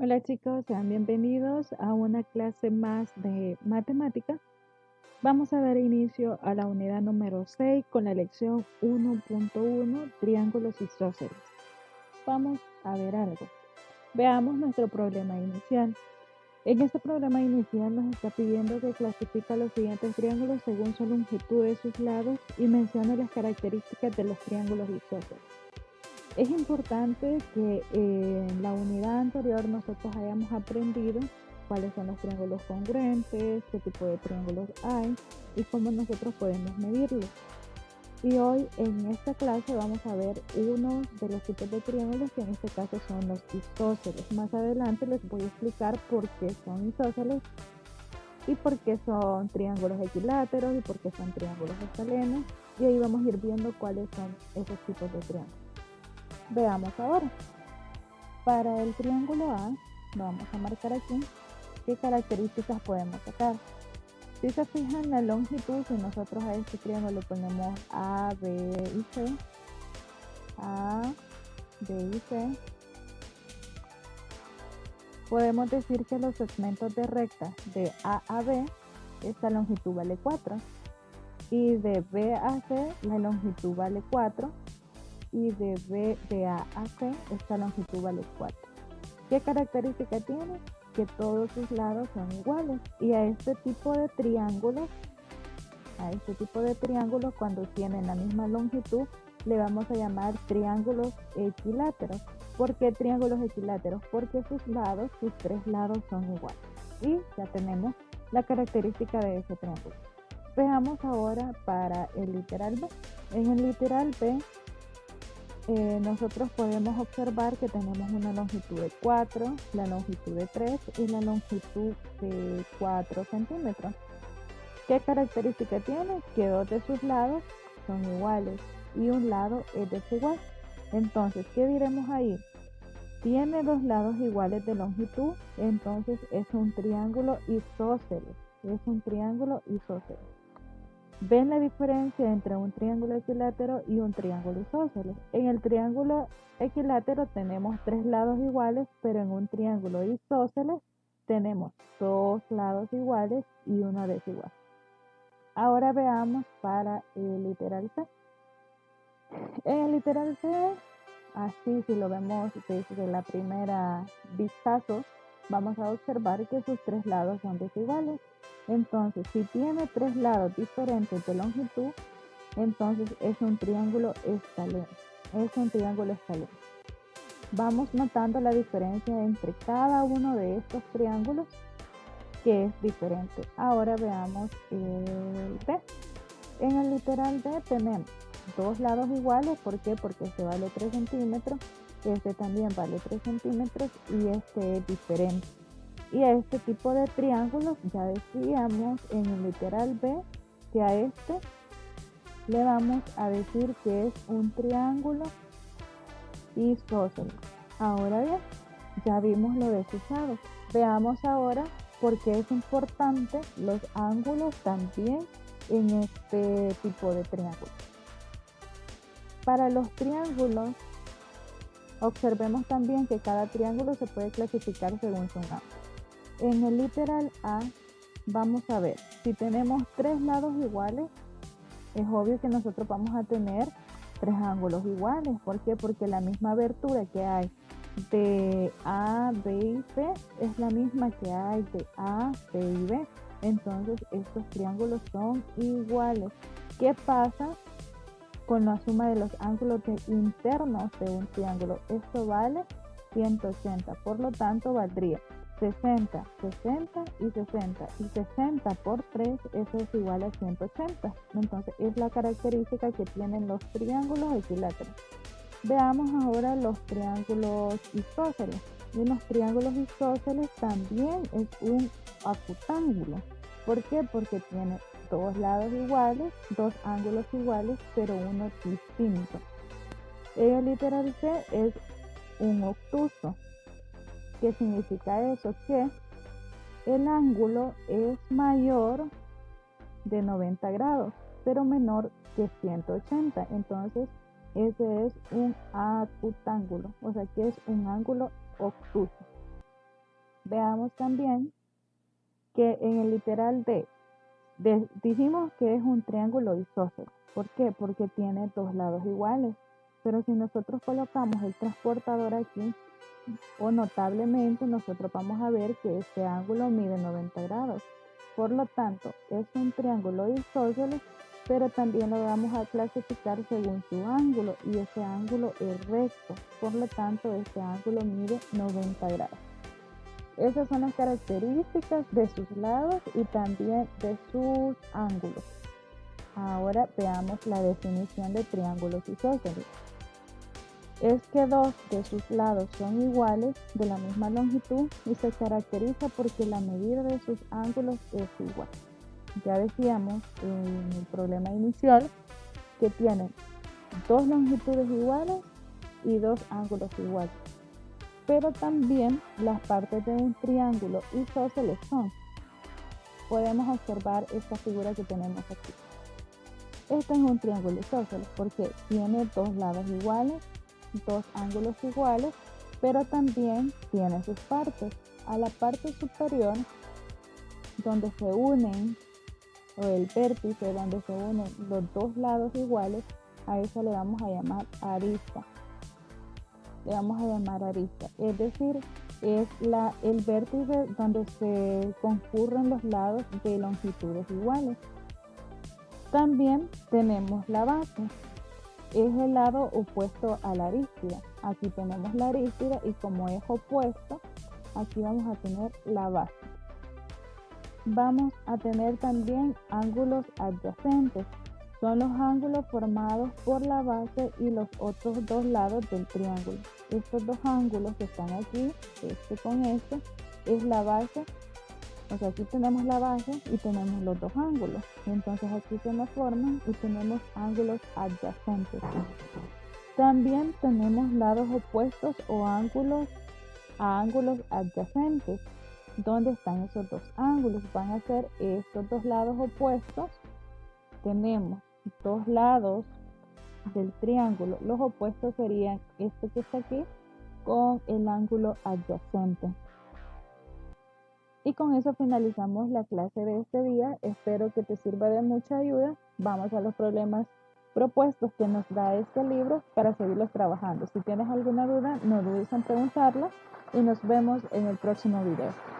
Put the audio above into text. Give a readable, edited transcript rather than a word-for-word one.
Hola chicos, sean bienvenidos a una clase más de matemáticas. Vamos a dar inicio a la unidad número 6 con la lección 1.1, triángulos isósceles. Vamos a ver algo. Veamos nuestro problema inicial. En este problema inicial nos está pidiendo que clasifique los siguientes triángulos según su longitud de sus lados y mencione las características de los triángulos isósceles. Es importante que en la unidad anterior nosotros hayamos aprendido cuáles son los triángulos congruentes, qué tipo de triángulos hay y cómo nosotros podemos medirlos. Y hoy en esta clase vamos a ver uno de los tipos de triángulos que en este caso son los isósceles. Más adelante les voy a explicar por qué son isósceles y por qué son triángulos equiláteros y por qué son triángulos escalenos. Y ahí vamos a ir viendo cuáles son esos tipos de triángulos. Veamos ahora. Para el triángulo A, vamos a marcar aquí qué características podemos sacar. Si se fijan la longitud, si nosotros a este triángulo ponemos A, B y C, A, B y C, podemos decir que los segmentos de recta de A a B, esta longitud vale 4, y de B a C, la longitud vale 4, y de A a C, esta longitud vale 4. ¿Qué característica tiene? Que todos sus lados son iguales. Y a este tipo de triángulos, cuando tienen la misma longitud, le vamos a llamar triángulos equiláteros. ¿Por qué triángulos equiláteros? Porque sus tres lados son iguales. Y ya tenemos la característica de ese triángulo. Veamos ahora para el literal B. En el literal B, nosotros podemos observar que tenemos una longitud de 4, la longitud de 3 y la longitud de 4 centímetros. ¿Qué característica tiene? Que dos de sus lados son iguales y un lado es desigual. Entonces, ¿qué diremos ahí? Tiene dos lados iguales de longitud, entonces es un triángulo isósceles. Es un triángulo isósceles. ¿Ven la diferencia entre un triángulo equilátero y un triángulo isósceles? En el triángulo equilátero tenemos tres lados iguales, pero en un triángulo isósceles tenemos dos lados iguales y uno desigual. Ahora veamos para el literal C. En el literal C, así si lo vemos desde la primera vistazo, vamos a observar que sus tres lados son desiguales. Entonces, si tiene tres lados diferentes de longitud, entonces es un triángulo escaleno. Es un triángulo escaleno. Vamos notando la diferencia entre cada uno de estos triángulos, que es diferente. Ahora veamos el D. En el literal D tenemos dos lados iguales. ¿Por qué? Porque este vale 3 centímetros, este también vale 3 centímetros y este es diferente. Y a este tipo de triángulos ya decíamos en el literal B que a este le vamos a decir que es un triángulo isósceles. Ahora bien, ya vimos lo de sus lados. Veamos ahora por qué es importante los ángulos también en este tipo de triángulo. Para los triángulos, observemos también que cada triángulo se puede clasificar según su ángulo. En el literal A, vamos a ver, si tenemos tres lados iguales, es obvio que nosotros vamos a tener tres ángulos iguales. ¿Por qué? Porque la misma abertura que hay de A, B y C es la misma que hay de A, C y B. Entonces estos triángulos son iguales. ¿Qué pasa con la suma de los ángulos internos de un triángulo? Esto vale 180, por lo tanto valdría 60, 60 y 60. Y 60 por 3, eso es igual a 180. Entonces es la característica que tienen los triángulos equiláteros. Veamos ahora los triángulos isósceles. Y los triángulos isósceles también es un acutángulo. ¿Por qué? Porque tiene dos lados iguales, dos ángulos iguales, pero uno distinto. El literal C es un obtuso. ¿Qué significa eso? Que el ángulo es mayor de 90 grados, pero menor que 180. Entonces, ese es un acutángulo, o sea que es un ángulo obtuso. Veamos también que en el literal dijimos que es un triángulo isósceles. ¿Por qué? Porque tiene dos lados iguales. Pero si nosotros colocamos el transportador aquí, o notablemente nosotros vamos a ver que este ángulo mide 90 grados. Por lo tanto, es un triángulo isósceles, pero también lo vamos a clasificar según su ángulo, y ese ángulo es recto. Por lo tanto, este ángulo mide 90 grados. Esas son las características de sus lados y también de sus ángulos. Ahora veamos la definición de triángulos isósceles. Es que dos de sus lados son iguales, de la misma longitud, y se caracteriza porque la medida de sus ángulos es igual. Ya decíamos en el problema inicial que tienen dos longitudes iguales y dos ángulos iguales. Pero también las partes de un triángulo isósceles son. Podemos observar esta figura que tenemos aquí. Este es un triángulo isósceles porque tiene dos lados iguales, dos ángulos iguales, pero también tiene sus partes. A la parte superior, donde se unen, o el vértice donde se unen los dos lados iguales, a eso le vamos a llamar arista. Es decir, es el vértice donde se concurren los lados de longitudes iguales. También tenemos la base. Es el lado opuesto a la arístida. Aquí tenemos la arístida y como es opuesto, aquí vamos a tener la base. Vamos a tener también ángulos adyacentes. Son los ángulos formados por la base y los otros dos lados del triángulo. Estos dos ángulos que están aquí, este con este, es la base. O sea, aquí tenemos la base y tenemos los dos ángulos. Entonces aquí se nos forman y tenemos ángulos adyacentes. También tenemos lados opuestos o ángulos a ángulos adyacentes. ¿Dónde están esos dos ángulos? Van a ser estos dos lados opuestos. Tenemos dos lados del triángulo. Los opuestos serían este que está aquí con el ángulo adyacente. Y con eso finalizamos la clase de este día. Espero que te sirva de mucha ayuda. Vamos a los problemas propuestos que nos da este libro para seguirlos trabajando. Si tienes alguna duda, no dudes en preguntarla y nos vemos en el próximo video.